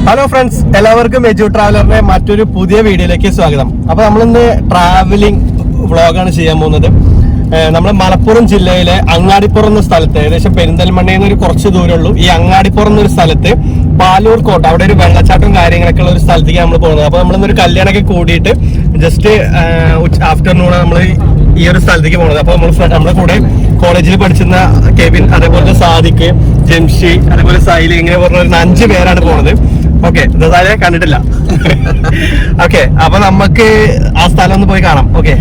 Hello friends, എല്ലാവർക്കും എജു ട്രാവലറിന്റെ മറ്റൊരു പുതിയ വീഡിയോയിലേക്ക് സ്വാഗതം. അപ്പൊ നമ്മളിന്ന് ട്രാവലിംഗ് വ്ളോഗാണ് ചെയ്യാൻ പോകുന്നത്. നമ്മൾ മലപ്പുറം ജില്ലയിലെ അങ്ങാടിപ്പുറം എന്ന സ്ഥലത്ത്, ഏകദേശം പെരിന്തൽമണ്ണയിൽ നിന്ന് ഒരു കുറച്ച് ദൂരമുള്ളൂ, ഈ അങ്ങാടിപ്പുറം എന്നൊരു സ്ഥലത്ത് പാലൂർക്കോട്ട, അവിടെ ഒരു വെള്ളച്ചാട്ടം കാര്യങ്ങളൊക്കെ ഉള്ള ഒരു സ്ഥലത്തേക്ക് നമ്മൾ പോകുന്നത്. അപ്പൊ നമ്മളിന്നൊരു കല്യാണമൊക്കെ കൂടിയിട്ട് ജസ്റ്റ് ആഫ്റ്റർനൂൺ നമ്മൾ ഈ ഒരു സ്ഥലത്തേക്ക് പോകുന്നത്. അപ്പൊ നമ്മുടെ കൂടെ കോളേജിൽ പഠിച്ചിരുന്ന കെവിൻ, അതേപോലെ സാദിഖ്, ജംഷി, അതേപോലെ സൈലി, ഇങ്ങനെ പറഞ്ഞ ഒരു 5 പേരാണ് പോണത്. ഓക്കെ, ഇതാരെ കണ്ടിട്ടില്ല. ഓക്കെ, അപ്പൊ നമുക്ക് ആ സ്ഥലം ഒന്ന് പോയി കാണാം. ഓക്കെ,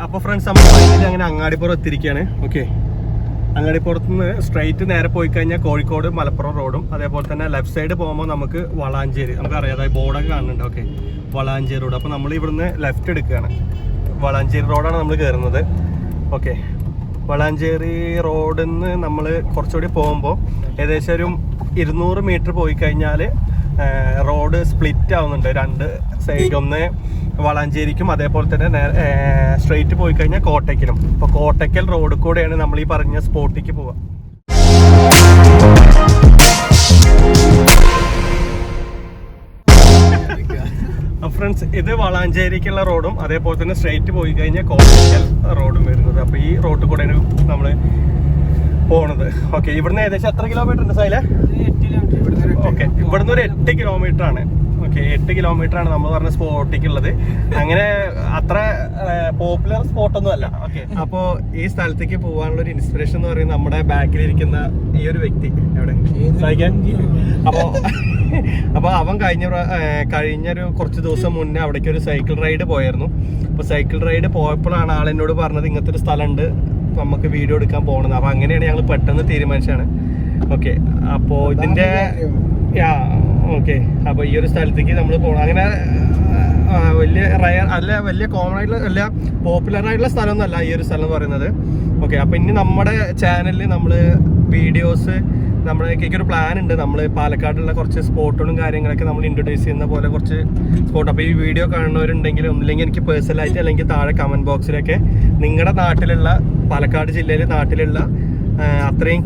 അപ്പൊ ഫ്രണ്ട്സ്, നമ്മൾ ഫൈനലി അങ്ങനെ അങ്ങാടിപ്പുറം എത്തിയിരിക്കുകയാണ്. ഓക്കെ, അങ്ങാടിപ്പുറത്ത് നിന്ന് സ്ട്രൈറ്റ് നേരെ പോയി കഴിഞ്ഞാൽ കോഴിക്കോട് മലപ്പുറം റോഡും, അതേപോലെ തന്നെ ലെഫ്റ്റ് സൈഡ് പോകുമ്പോൾ നമുക്ക് വളാഞ്ചേരി, നമുക്കറിയാം, അതായത് ബോർഡൊക്കെ കാണുന്നുണ്ട്. Okay, Valanchery road. അപ്പോൾ നമ്മൾ ഇവിടുന്ന് ലെഫ്റ്റ് എടുക്കുകയാണ്. വളാഞ്ചേരി റോഡാണ് നമ്മൾ കയറുന്നത്. ഓക്കെ, വളാഞ്ചേരി റോഡിൽ നിന്ന് നമ്മൾ കുറച്ചുകൂടി പോകുമ്പോൾ ഏകദേശം ഒരു 200 മീറ്റർ പോയി കഴിഞ്ഞാൽ റോഡ് സ്പ്ലിറ്റ് ആവുന്നുണ്ട് 2 സൈഡ്. ഒന്ന് വളാഞ്ചേരിക്കും, അതേപോലെ തന്നെ സ്ട്രെയിറ്റ് പോയി കഴിഞ്ഞാൽ കോട്ടയ്ക്കലും. അപ്പോൾ കോട്ടയ്ക്കൽ റോഡ് കൂടെയാണ് നമ്മൾ ഈ പറഞ്ഞ സ്പോട്ടിലേക്ക് പോവുക. ഫ്രണ്ട്സ്, ഇത് വളാഞ്ചേരിക്കുള്ള റോഡും, അതേപോലെ തന്നെ സ്ട്രെയിറ്റ് പോയി കഴിഞ്ഞാൽ കോട്ടയ്ക്കൽ റോഡും വരുന്നത്. അപ്പോൾ ഈ റോഡ് കൂടെയാണ് നമ്മൾ പോണത്. ഓക്കെ, ഇവിടുന്ന് ഏകദേശം എത്ര കിലോമീറ്റർ ഉണ്ട് സൈലെ? 8 കിലോമീറ്റർ. ഓക്കെ, ഇവിടുന്ന് ഒരു 8 കിലോമീറ്റർ ആണ്. ഓക്കെ, 8 കിലോമീറ്റർ ആണ് നമ്മൾ പറഞ്ഞ സ്പോട്ടിക്കുള്ളത്. അങ്ങനെ അത്ര പോപ്പുലർ സ്പോട്ടൊന്നും അല്ല. ഓക്കെ, അപ്പോൾ ഈ സ്ഥലത്തേക്ക് പോകാനുള്ള ഒരു ഇൻസ്പിറേഷൻ എന്ന് പറയുന്നത് നമ്മുടെ ബാക്കിലിരിക്കുന്ന ഈ ഒരു വ്യക്തി. എവിടെ സഹിക്കാൻ? അപ്പോൾ അവൻ കഴിഞ്ഞൊരു കുറച്ച് ദിവസം മുന്നേ അവിടേക്ക് ഒരു സൈക്കിൾ റൈഡ് പോയായിരുന്നു. അപ്പോൾ സൈക്കിൾ റൈഡ് പോയപ്പോഴാണ് ആളെന്നോട് പറഞ്ഞത് ഇങ്ങനത്തെ ഒരു സ്ഥലമുണ്ട്, നമുക്ക് വീഡിയോ എടുക്കാൻ പോകണത്. അപ്പോൾ അങ്ങനെയാണ് ഞങ്ങൾ പെട്ടെന്ന് തീരുമാനിച്ചാണ്. ഓക്കെ, അപ്പോൾ ഇതിൻ്റെ ഓക്കെ, അപ്പോൾ ഈ ഒരു സ്ഥലത്തേക്ക് നമ്മൾ പോകണം. അങ്ങനെ വലിയ റയർ അല്ല, വലിയ കോമൺ ആയിട്ടുള്ള അല്ല, പോപ്പുലർ ആയിട്ടുള്ള സ്ഥലമൊന്നുമല്ല ഈ ഒരു സ്ഥലം എന്ന് പറയുന്നത്. ഓക്കെ, അപ്പോൾ ഇനി നമ്മുടെ ചാനലിൽ നമ്മൾ വീഡിയോസ്, നമ്മളേക്കൊരു പ്ലാൻ ഉണ്ട്. നമ്മൾ പാലക്കാടുള്ള കുറച്ച് സ്പോട്ടുകളും കാര്യങ്ങളൊക്കെ നമ്മൾ ഇൻട്രൊഡ്യൂസ് ചെയ്യുന്ന പോലെ കുറച്ച് സ്പോട്ട്. അപ്പോൾ ഈ വീഡിയോ കാണുന്നവരുണ്ടെങ്കിൽ ഒന്നില്ലെങ്കിൽ എനിക്ക് പേഴ്സണലായിട്ട്, അല്ലെങ്കിൽ താഴെ കമൻറ്റ് ബോക്സിലൊക്കെ നിങ്ങളുടെ നാട്ടിലുള്ള, പാലക്കാട് ജില്ലയിൽ നാട്ടിലുള്ള അത്രയും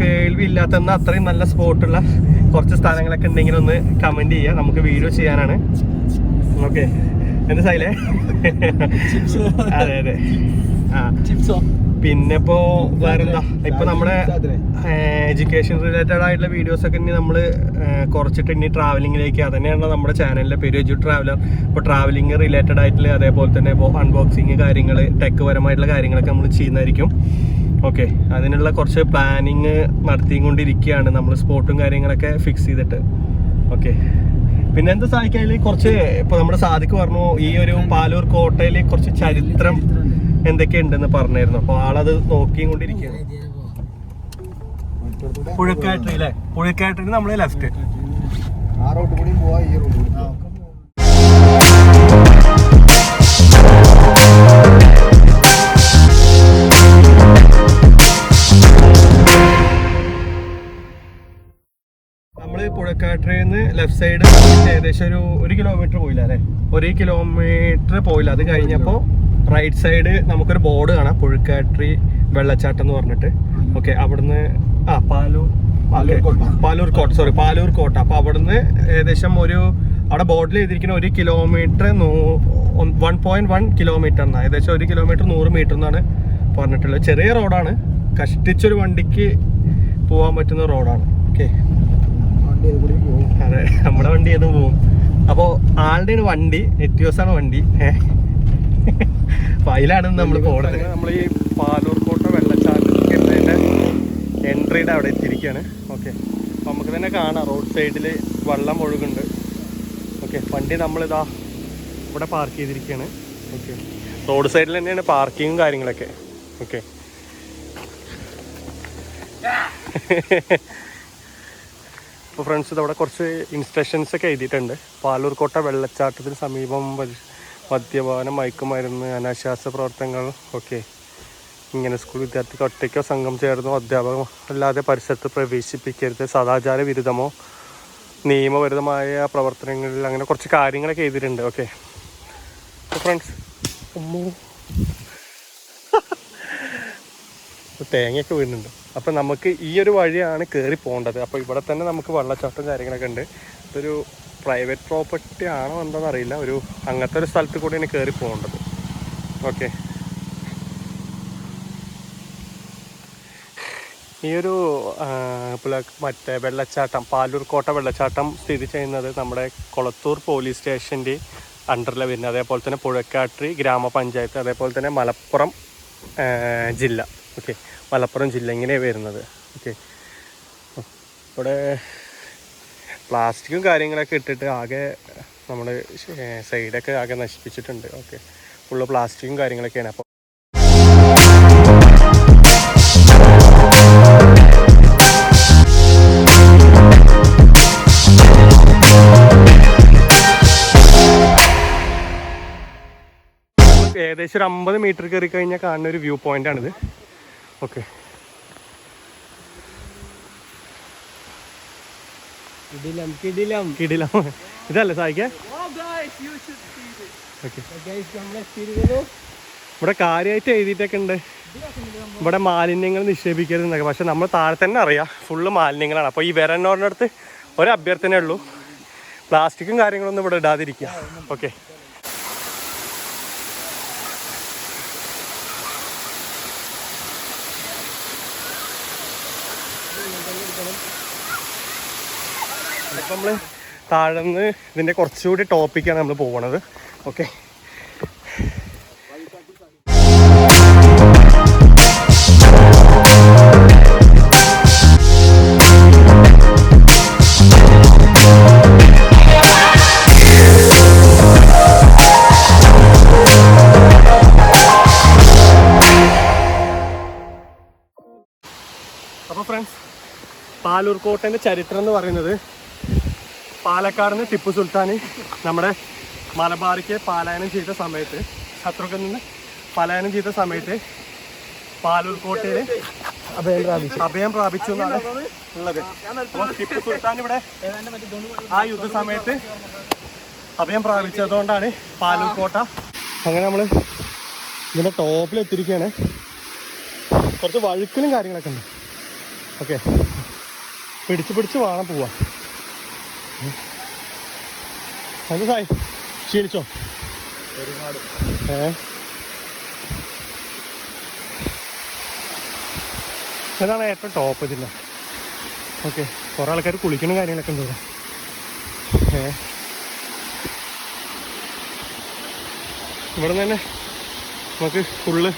കേൾവി ഇല്ലാത്ത അത്രയും നല്ല സ്പോട്ടുള്ള കുറച്ച് സ്ഥലങ്ങളൊക്കെ ഉണ്ടെങ്കിൽ ഒന്ന് കമൻറ്റ് ചെയ്യുക, നമുക്ക് വീഡിയോ ചെയ്യാനാണ്. ഓക്കെ, എന്താ സൈലേ? അതെ അതെ. പിന്നെ ഇപ്പോൾ വേറെന്താ, ഇപ്പൊ നമ്മുടെ എഡ്യൂക്കേഷൻ റിലേറ്റഡ് ആയിട്ടുള്ള വീഡിയോസൊക്കെ ഇനി നമ്മൾ കുറച്ചിട്ട് ഇനി ട്രാവലിങ്ങിലേക്ക്, അതന്നെയാണ് നമ്മുടെ ചാനലിലെ പേര്, എജു ട്രാവലർ. ഇപ്പോൾ ട്രാവലിംഗ് റിലേറ്റഡ് ആയിട്ടുള്ള, അതേപോലെ തന്നെ അൺബോക്സിങ് കാര്യങ്ങൾ, ടെക് പരമായിട്ടുള്ള കാര്യങ്ങളൊക്കെ നമ്മൾ ചെയ്യുന്നതായിരിക്കും. ഓക്കെ, അതിനുള്ള കുറച്ച് പ്ലാനിങ് നടത്തിക്കൊണ്ടിരിക്കുകയാണ് നമ്മൾ, സ്പോട്ടും കാര്യങ്ങളൊക്കെ ഫിക്സ് ചെയ്തിട്ട്. ഓക്കെ, പിന്നെ എന്താ സഹായിക്കാൻ കുറച്ച്, ഇപ്പോൾ നമ്മുടെ സാദിഖ് പറഞ്ഞു ഈ ഒരു പാലൂർ കോട്ടയിൽ കുറച്ച് ചരിത്രം എന്തൊക്കെ ഉണ്ടെന്ന് പറഞ്ഞായിരുന്നു. അപ്പോൾ ആളത് നോക്കിയും കൊണ്ടിരിക്കുകയാണ്. പുഴക്കാട്ടറി അല്ലേ? പുഴക്കാട്ടറിന് നമ്മൾ ലെഫ്റ്റ്. നമ്മള് പുഴക്കാട്ടറിയിൽ നിന്ന് ലെഫ്റ്റ് സൈഡ് ഏകദേശം ഒരു കിലോമീറ്റർ പോയില്ല അല്ലേ? 1 കിലോമീറ്റർ പോയില്ല. അത് കഴിഞ്ഞപ്പോൾ റൈറ്റ് സൈഡ് നമുക്കൊരു ബോർഡ് കാണാം, പുഴക്കാട്ടറി വെള്ളച്ചാട്ടം എന്ന് പറഞ്ഞിട്ട്. ഓക്കെ, അവിടുന്ന് പാലൂർക്കോട്ട. അപ്പൊ അവിടുന്ന് ഏകദേശം അവിടെ ബോർഡിൽ എഴുതിയിരിക്കുന്ന 1 കിലോമീറ്റർ 1.1 കിലോമീറ്റർ എന്നാണ്, ഏകദേശം 1 കിലോമീറ്റർ 100 മീറ്റർ എന്നാണ് പറഞ്ഞിട്ടുള്ളത്. ചെറിയ റോഡാണ്, കഷ്ടിച്ചൊരു വണ്ടിക്ക് പോകാൻ പറ്റുന്ന റോഡാണ്. ഓക്കെ, അതെ, നമ്മുടെ വണ്ടി ഏതും പോവും. അപ്പോൾ ആളുടെയാണ് വണ്ടി, എറ്റിയോസാണ് വണ്ടി. അപ്പോൾ അതിലാണ് നമ്മൾ പോകുന്നത്. നമ്മൾ ഈ പാലൂർക്കോട്ട വെള്ളച്ചാട്ടത്തിൻ്റെ എൻട്രിയുടെ അവിടെ എത്തിയിരിക്കുകയാണ്. ഓക്കെ, അപ്പോൾ നമുക്ക് തന്നെ കാണാം റോഡ് സൈഡിൽ വെള്ളം ഒഴുകുന്നുണ്ട്. ഓക്കെ, വണ്ടി നമ്മളിതാ ഇവിടെ പാർക്ക് ചെയ്തിരിക്കുകയാണ്. ഓക്കെ, റോഡ് സൈഡിൽ തന്നെയാണ് പാർക്കിങ്ങും കാര്യങ്ങളൊക്കെ. ഓക്കെ, അപ്പോൾ ഫ്രണ്ട്സ്, ഇതവിടെ കുറച്ച് ഇൻസ്ട്രക്ഷൻസ് ഒക്കെ എഴുതിയിട്ടുണ്ട്. പാലൂർക്കോട്ട വെള്ളച്ചാട്ടത്തിന് സമീപം മദ്യപാനം, മയക്കുമരുന്ന്, അനാശാസ പ്രവർത്തനങ്ങൾ. ഓക്കെ, ഇങ്ങനെ സ്കൂൾ വിദ്യാർത്ഥികൾ ഒറ്റയ്ക്കോ സംഘം ചേർന്നോ അധ്യാപകം അല്ലാതെ പരിസരത്ത് പ്രവേശിപ്പിക്കരുത്, സദാചാര വിരുദ്ധമോ നിയമപരമായ പ്രവർത്തനങ്ങളിൽ, അങ്ങനെ കുറച്ച് കാര്യങ്ങളൊക്കെ എഴുതിയിട്ടുണ്ട്. ഓക്കെ, ഫ്രണ്ട്സ്, തേങ്ങയൊക്കെ വീഴുന്നുണ്ട്. അപ്പം നമുക്ക് ഈ ഒരു വഴിയാണ് കയറി പോകേണ്ടത്. അപ്പോൾ ഇവിടെ തന്നെ നമുക്ക് വെള്ളച്ചാട്ടം കാര്യങ്ങളൊക്കെ ഉണ്ട്. ഇതൊരു പ്രൈവറ്റ് പ്രോപ്പർട്ടി ആണോ എന്താണെന്ന് അറിയില്ല. അങ്ങനത്തെ ഒരു സ്ഥലത്ത് കൂടിയാണ് കയറി പോകേണ്ടത്. ഓക്കെ, ഈ ഒരു മറ്റേ വെള്ളച്ചാട്ടം, പാലൂർക്കോട്ട വെള്ളച്ചാട്ടം സ്ഥിതി ചെയ്യുന്നത് നമ്മുടെ കൊളത്തൂർ പോലീസ് സ്റ്റേഷൻ്റെ അണ്ടറിൽ വരുന്നത്. അതേപോലെ തന്നെ പുഴക്കാട്ടി ഗ്രാമപഞ്ചായത്ത്, അതേപോലെ തന്നെ മലപ്പുറം ജില്ല. ഓക്കെ, മലപ്പുറം ജില്ല ഇങ്ങനെയാണ് വരുന്നത്. ഓക്കെ, ഇവിടെ പ്ലാസ്റ്റിക്കും കാര്യങ്ങളൊക്കെ ഇട്ടിട്ട് ആകെ നമ്മൾ സൈഡൊക്കെ ആകെ നശിപ്പിച്ചിട്ടുണ്ട്. ഓക്കെ, ഫുള്ള് പ്ലാസ്റ്റിക്കും കാര്യങ്ങളൊക്കെയാണ്. അപ്പോൾ ഏകദേശം ഒരു 50 മീറ്റർ കയറി കഴിഞ്ഞാൽ കാണുന്ന ഒരു വ്യൂ പോയിന്റ് ആണിത്. ഓക്കെ, ഇതല്ലേ സായിക്ക? ഇവിടെ കാര്യമായിട്ട് എഴുതിയിട്ടൊക്കെ ഉണ്ട്, ഇവിടെ മാലിന്യങ്ങൾ നിക്ഷേപിക്കരുതെന്നൊക്കെ. പക്ഷെ നമ്മൾ താഴെ തന്നെ അറിയാം ഫുള്ള് മാലിന്യങ്ങളാണ്. അപ്പോൾ ഈ വരനോറിനടുത്ത് ഒരു അഭ്യർത്ഥനയേ ഉള്ളൂ, പ്ലാസ്റ്റിക്കും കാര്യങ്ങളൊന്നും ഇവിടെ ഇടാതിരിക്കുക. ഓക്കെ, ഇപ്പം നമ്മൾ താഴെ നിന്ന് ഇതിൻ്റെ കുറച്ചുകൂടി ടോപ്പിക്കാണ് നമ്മൾ പോകുന്നത്. ഓക്കെ, അപ്പോൾ ഫ്രണ്ട്സ്, പാലൂർക്കോട്ടൻ്റെ ചരിത്രം എന്ന് പറയുന്നത് പാലക്കാട് നിന്ന് ടിപ്പു സുൽത്താൻ നമ്മുടെ മലബാറിക്ക് പലായനം ചെയ്ത സമയത്ത്, ശത്രുക്കളിൽ നിന്ന് പലായനം ചെയ്ത സമയത്ത് പാലൂർക്കോട്ടയിൽ അഭയം പ്രാപിച്ചു എന്നാണ് ഉള്ളത്. അപ്പോൾ ടിപ്പു സുൽത്താൻ ഇവിടെ ആ യുദ്ധ സമയത്ത് അഭയം പ്രാപിച്ചതുകൊണ്ടാണ് പാലൂർക്കോട്ട. അങ്ങനെ നമ്മൾ ഇതിൻ്റെ ടോപ്പിലെത്തിയിരിക്കുകയാണ്. കുറച്ച് വഴുക്കലും കാര്യങ്ങളൊക്കെ ഉണ്ട്. ഓക്കെ, പിടിച്ച് വേണം പോവാൻ. അത് സായി ക്ഷീണിച്ചോ? ഒരുപാട്. ഇതാണ് ഏറ്റവും ടോപ്പ് ഇതില്ല. ഓക്കെ, കുറേ ആൾക്കാർ കുളിക്കുന്ന കാര്യങ്ങളൊക്കെ ഉണ്ട് ഇവിടെ. ഇവിടെ നിന്ന് തന്നെ നമുക്ക് ഫുള്ള്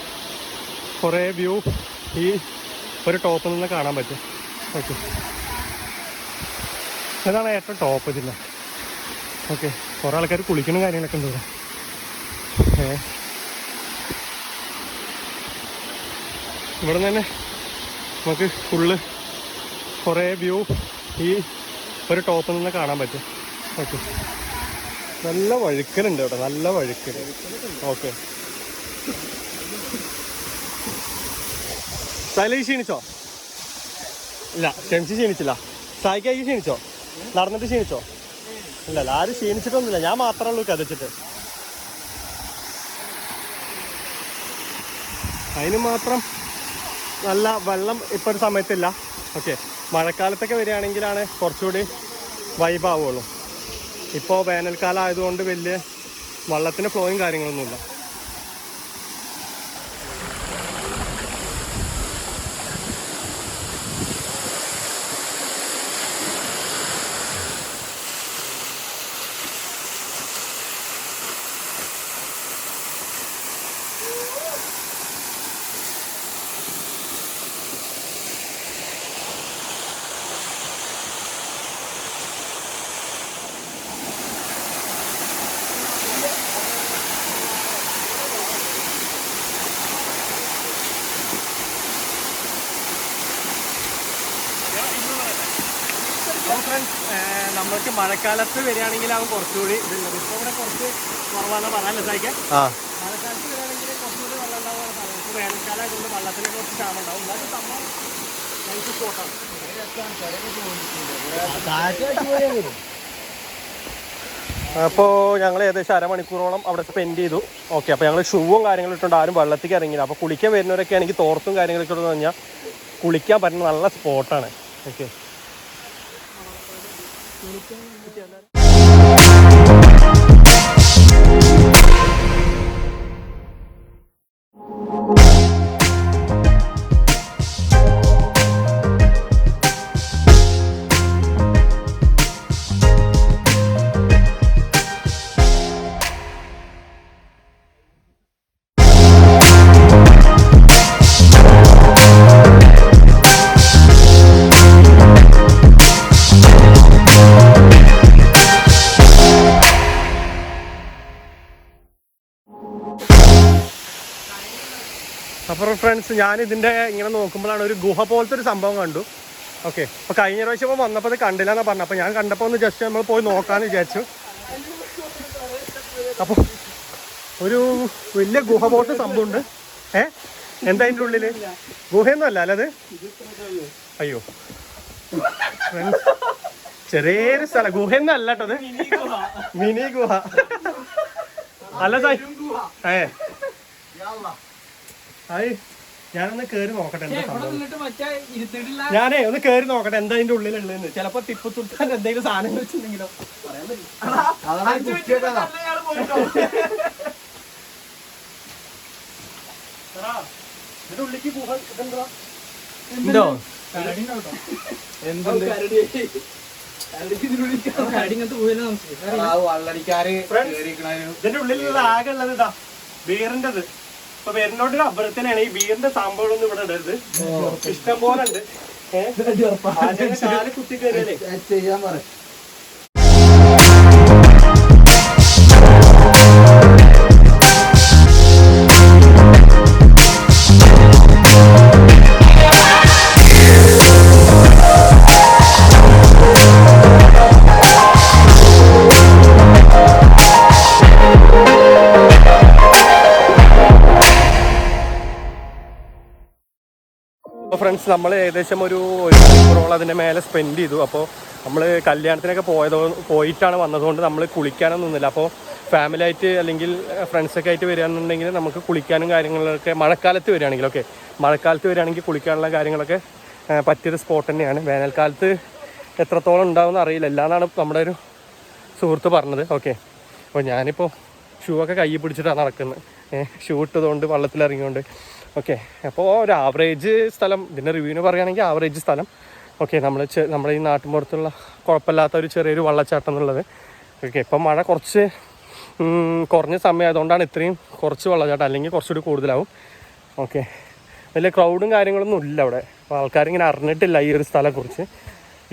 കുറേ വ്യൂ ഈ ഒരു ടോപ്പിൽ നിന്ന് കാണാൻ പറ്റും. ഓക്കെ, ഇതാണ് ഏറ്റവും ടോപ്പ് ഇതില്ല. ഓക്കെ, കുറേ ആൾക്കാർ കുളിക്കുന്ന കാര്യങ്ങളൊക്കെ ഉണ്ട് ഇവിടെ. ഇവിടെ നിന്ന് തന്നെ നമുക്ക് ഫുള്ള് കുറേ വ്യൂ ഈ ഒരു ടോപ്പിൽ നിന്ന് കാണാൻ പറ്റും. ഓക്കെ, നല്ല വഴുക്കലുണ്ട് ഇവിടെ, നല്ല വഴുക്കൽ. ഓക്കെ, സായി ക്ഷീണിച്ചോ? ഇല്ല, ക്ഷണിച്ച് ക്ഷീണിച്ചില്ല. സായിക്കായി ക്ഷീണിച്ചോ? നടന്നിട്ട് ക്ഷീണിച്ചോ? ഇല്ലല്ല, ആരും ക്ഷീണിച്ചിട്ടൊന്നുമില്ല, ഞാൻ മാത്രമേ ഉള്ളൂ കഥച്ചിട്ട്. അതിന് മാത്രം നല്ല വെള്ളം ഇപ്പോൾ ഒരു സമയത്തില്ല. ഓക്കെ, മഴക്കാലത്തൊക്കെ വരികയാണെങ്കിലാണ് കുറച്ചുകൂടി വൈബാവുള്ളൂ. ഇപ്പോൾ വേനൽക്കാലം ആയതുകൊണ്ട് വലിയ വെള്ളത്തിന് ഫ്ലോയും കാര്യങ്ങളൊന്നുമില്ല. നമ്മൾക്ക് മഴക്കാലത്ത് വരികയാണെങ്കിലാവും കുറച്ചുകൂടി ഇതുള്ളത്. ഇപ്പോൾ ഇവിടെ കുറച്ച് കുറവാണെന്ന് പറയാനല്ലേ സായിക്കാൻ? മഴക്കാലത്ത് വരികയാണെങ്കിൽ കുറച്ചുകൂടി വെള്ളം ഉണ്ടാവുകയാണ് പറയുന്നത്. ഇപ്പോൾ വേനൽക്കാലം ആയതുകൊണ്ട് വെള്ളത്തിന് കുറച്ച് ക്ഷാമം ഉണ്ടാവും. എന്നാലും സംഭവം നൈസ് സ്പോട്ടാണ്. അപ്പോൾ ഞങ്ങൾ ഏകദേശം അരമണിക്കൂറോളം അവിടെ സ്പെൻഡ് ചെയ്തു. ഓക്കെ, അപ്പോൾ ഞങ്ങൾ ഷൂവും കാര്യങ്ങളും ഇട്ടുകൊണ്ട് ആരും വെള്ളത്തേക്ക് ഇറങ്ങിയില്ല. അപ്പോൾ കുളിക്കാൻ വരുന്നവരൊക്കെ ആണെങ്കിൽ തോർത്തും കാര്യങ്ങളൊക്കെ ഉള്ളതെന്ന് പറഞ്ഞാൽ കുളിക്കാൻ പറ്റുന്ന നല്ല സ്പോട്ടാണ്. ഓക്കെ, അപ്പോൾ ഫ്രണ്ട്സ് ഞാനിതിൻ്റെ ഇങ്ങനെ നോക്കുമ്പോഴാണ് ഒരു ഗുഹ പോലത്തെ ഒരു സംഭവം കണ്ടു. ഓക്കെ, അപ്പോൾ കഴിഞ്ഞ പ്രാവശ്യം വന്നപ്പോൾ അത് കണ്ടില്ല എന്നാണ് പറഞ്ഞത്. അപ്പോൾ ഞാൻ കണ്ടപ്പോൾ ഒന്ന് ജസ്റ്റ് നമ്മൾ പോയി നോക്കാമെന്ന് വിചാരിച്ചു. അപ്പോൾ ഒരു വലിയ ഗുഹ പോലത്തെ സംഭവമുണ്ട്. എന്താ അതിൻ്റെ ഉള്ളിൽ? ഗുഹയൊന്നും അല്ല അല്ലത്? അയ്യോ ഫ്രണ്ട്സ്, ചെറിയൊരു സ്ഥലം. ഗുഹയൊന്നും അല്ല കേട്ടോ, അത് മിനി ഗുഹ അല്ല സായി. ഞാനൊന്ന് കേറി നോക്കട്ടെ എന്താ സംഭവം. ഞാനേ ഒന്ന് കേറി നോക്കട്ടെ എന്താ അതിന്റെ ഉള്ളിലുള്ളതെന്ന്. ചിലപ്പോ ടിപ്പ് തുട്ടാൻ എന്തെങ്കിലും സാധനം വെച്ചിട്ടുണ്ടെങ്കിലോ ഇതിന്റെ ഉള്ളിക്ക് ഗുഹ ഇതെന്താ എന്തോ ഇതിന്റെ ഉള്ളിലുള്ള ആകെ ഉള്ളത് ഇതാ ബീറിൻ്റെത്. അപ്പൊ വരുന്നോണ്ടൊരു അഭ്യർത്ഥനയാണ്, ഈ ബീറിന്റെ സംഭവങ്ങളൊന്നും ഇവിടെ ഇടരുത്. ഇഷ്ടം പോലെ ഉണ്ട്. കാല് കുത്തി കയറിയല്ലേ ചെയ്യാൻ പറ. ഫ്രണ്ട്സ്, നമ്മൾ ഏകദേശം ഒരു മണിക്കൂറോളം അതിൻ്റെ മേലെ സ്പെൻഡ് ചെയ്തു. അപ്പോൾ നമ്മൾ കല്യാണത്തിനൊക്കെ പോയിട്ടാണ് വന്നതുകൊണ്ട് നമ്മൾ കുളിക്കാനൊന്നും നിന്നില്ല. അപ്പോൾ ഫാമിലി ആയിട്ട് അല്ലെങ്കിൽ ഫ്രണ്ട്സൊക്കെ ആയിട്ട് വരികയാണെന്നുണ്ടെങ്കിൽ നമുക്ക് കുളിക്കാനും കാര്യങ്ങളൊക്കെ മഴക്കാലത്ത് വരികയാണെങ്കിൽ മഴക്കാലത്ത് വരികയാണെങ്കിൽ കുളിക്കാനുള്ള കാര്യങ്ങളൊക്കെ പറ്റിയൊരു സ്പോട്ട് തന്നെയാണ്. വേനൽക്കാലത്ത് എത്രത്തോളം ഉണ്ടാവുമെന്ന് അറിയില്ല, എല്ലാന്നാണ് നമ്മുടെ ഒരു സുഹൃത്ത് പറഞ്ഞത്. ഓക്കെ, അപ്പോൾ ഞാനിപ്പോൾ ഷൂ ഒക്കെ കൈ പിടിച്ചിട്ടാണ് നടക്കുന്നത്. ഷൂ ഇട്ടതുകൊണ്ട് വെള്ളത്തിലിറങ്ങിക്കൊണ്ട്. ഓക്കെ, അപ്പോൾ ഒരു ആവറേജ് സ്ഥലം, ഇതിൻ്റെ റിവ്യൂവിന് പറയുകയാണെങ്കിൽ ആവറേജ് സ്ഥലം. ഓക്കെ, നമ്മുടെ ഈ നാട്ടിൻപുറത്തുള്ള കുഴപ്പമില്ലാത്ത ഒരു ചെറിയൊരു വെള്ളച്ചാട്ടം എന്നുള്ളത്. ഓക്കെ, ഇപ്പം മഴ കുറച്ച് കുറഞ്ഞ സമയമായതുകൊണ്ടാണ് ഇത്രയും കുറച്ച് വെള്ളച്ചാട്ടം, അല്ലെങ്കിൽ കുറച്ചുകൂടി കൂടുതലാവും. ഓക്കെ, വലിയ ക്രൗഡും കാര്യങ്ങളൊന്നും ഇല്ല അവിടെ. അപ്പോൾ ആൾക്കാരിങ്ങനെ അറിഞ്ഞിട്ടില്ല ഈ ഒരു സ്ഥലത്തെക്കുറിച്ച്,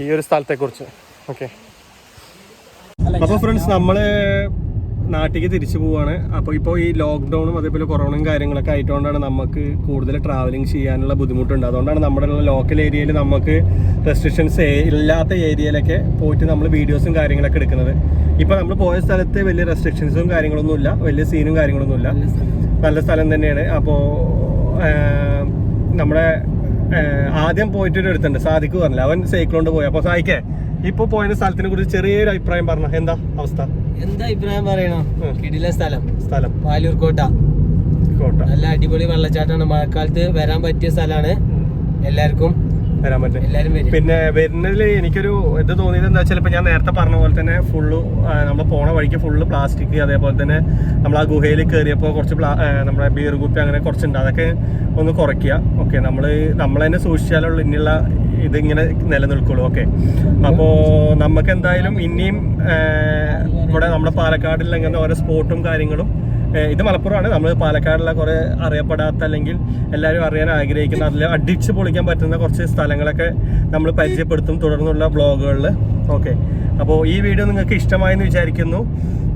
ഈ ഒരു സ്ഥലത്തെക്കുറിച്ച്. ഓക്കെ, അപ്പോൾ ഫ്രണ്ട്സ് നമ്മൾ നാട്ടിലേക്ക് തിരിച്ചു പോവുകയാണ്. അപ്പോൾ ഇപ്പോൾ ഈ ലോക്ക്ഡൗണും അതേപോലെ കൊറോണയും കാര്യങ്ങളൊക്കെ ആയതുകൊണ്ടാണ് നമുക്ക് കൂടുതൽ ട്രാവലിംഗ് ചെയ്യാനുള്ള ബുദ്ധിമുട്ടുണ്ട്. അതുകൊണ്ടാണ് നമ്മുടെ ലോക്കൽ ഏരിയയിൽ നമുക്ക് റെസ്ട്രിക്ഷൻസ് ഇല്ലാത്ത ഏരിയയിലൊക്കെ പോയിട്ട് നമ്മൾ വീഡിയോസും കാര്യങ്ങളൊക്കെ എടുക്കുന്നത്. ഇപ്പോൾ നമ്മൾ പോയ സ്ഥലത്ത് വലിയ റെസ്ട്രിക്ഷൻസും കാര്യങ്ങളൊന്നുമില്ല, വലിയ സീനും കാര്യങ്ങളൊന്നുമില്ല, നല്ല സ്ഥലം തന്നെയാണ്. അപ്പോൾ നമ്മുടെ ആദ്യം പോയിട്ടൊരു അടുത്തുണ്ട്, സാദിക്ക് പറഞ്ഞില്ല, അവൻ സൈക്കിൾ കൊണ്ട് പോയി. അപ്പോൾ സായിക്കേ ഇപ്പോൾ പോയ സ്ഥലത്തിനെ കുറിച്ച് ചെറിയൊരു അഭിപ്രായം പറഞ്ഞ എന്താ അവസ്ഥ? എന്താ അഭിപ്രായം പറയണോ? കിടില സ്ഥലം പാലൂർക്കോട്ട. നല്ല അടിപൊളി വെള്ളച്ചാട്ടമാണ്. മഴക്കാലത്ത് വരാൻ പറ്റിയ സ്ഥലമാണ്. എല്ലാവർക്കും വരാൻ പറ്റും. പിന്നെ വരുന്നതിൽ എനിക്കൊരു ഇത് തോന്നിയത് എന്താ വെച്ചാൽ, ഇപ്പം ഞാൻ നേരത്തെ പറഞ്ഞ പോലെ തന്നെ ഫുള്ള് നമ്മൾ പോണ വഴിക്ക് ഫുള്ള് പ്ലാസ്റ്റിക്, അതേപോലെ തന്നെ നമ്മൾ ആ ഗുഹയിൽ കയറിയപ്പോൾ കുറച്ച് നമ്മുടെ ബീർ കുപ്പി അങ്ങനെ കുറച്ചുണ്ട്, അതൊക്കെ ഒന്ന് കുറയ്ക്കുക. ഓക്കെ, നമ്മൾ തന്നെ സൂക്ഷിച്ചാലുള്ള ഇനിയുള്ള ഇതിങ്ങനെ നിലനിൽക്കുള്ളൂ. ഓക്കെ, അപ്പോൾ നമുക്ക് എന്തായാലും ഇനിയും ഇവിടെ നമ്മുടെ പാലക്കാടിൽ ഇങ്ങനെ ഓരോ സ്പോട്ടും കാര്യങ്ങളും, ഇത് മലപ്പുറമാണ്, നമ്മൾ പാലക്കാടുള്ള കുറേ അറിയപ്പെടാത്ത അല്ലെങ്കിൽ എല്ലാവരും അറിയാൻ ആഗ്രഹിക്കുന്ന അതിൽ അടിച്ച് പൊളിക്കാൻ പറ്റുന്ന കുറച്ച് സ്ഥലങ്ങളൊക്കെ നമ്മൾ പരിചയപ്പെടുത്തും തുടർന്നുള്ള വ്ളോഗുകളിൽ. ഓക്കെ, അപ്പോൾ ഈ വീഡിയോ നിങ്ങൾക്ക് ഇഷ്ടമായെന്ന് വിചാരിക്കുന്നു.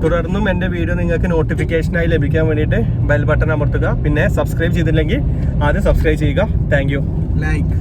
തുടർന്നും എൻ്റെ വീഡിയോ നിങ്ങൾക്ക് നോട്ടിഫിക്കേഷനായി ലഭിക്കാൻ വേണ്ടിയിട്ട് ബെൽ ബട്ടൺ അമർത്തുക. പിന്നെ സബ്സ്ക്രൈബ് ചെയ്തില്ലെങ്കിൽ ആദ്യം സബ്സ്ക്രൈബ് ചെയ്യുക. Thank you. ലൈക്ക്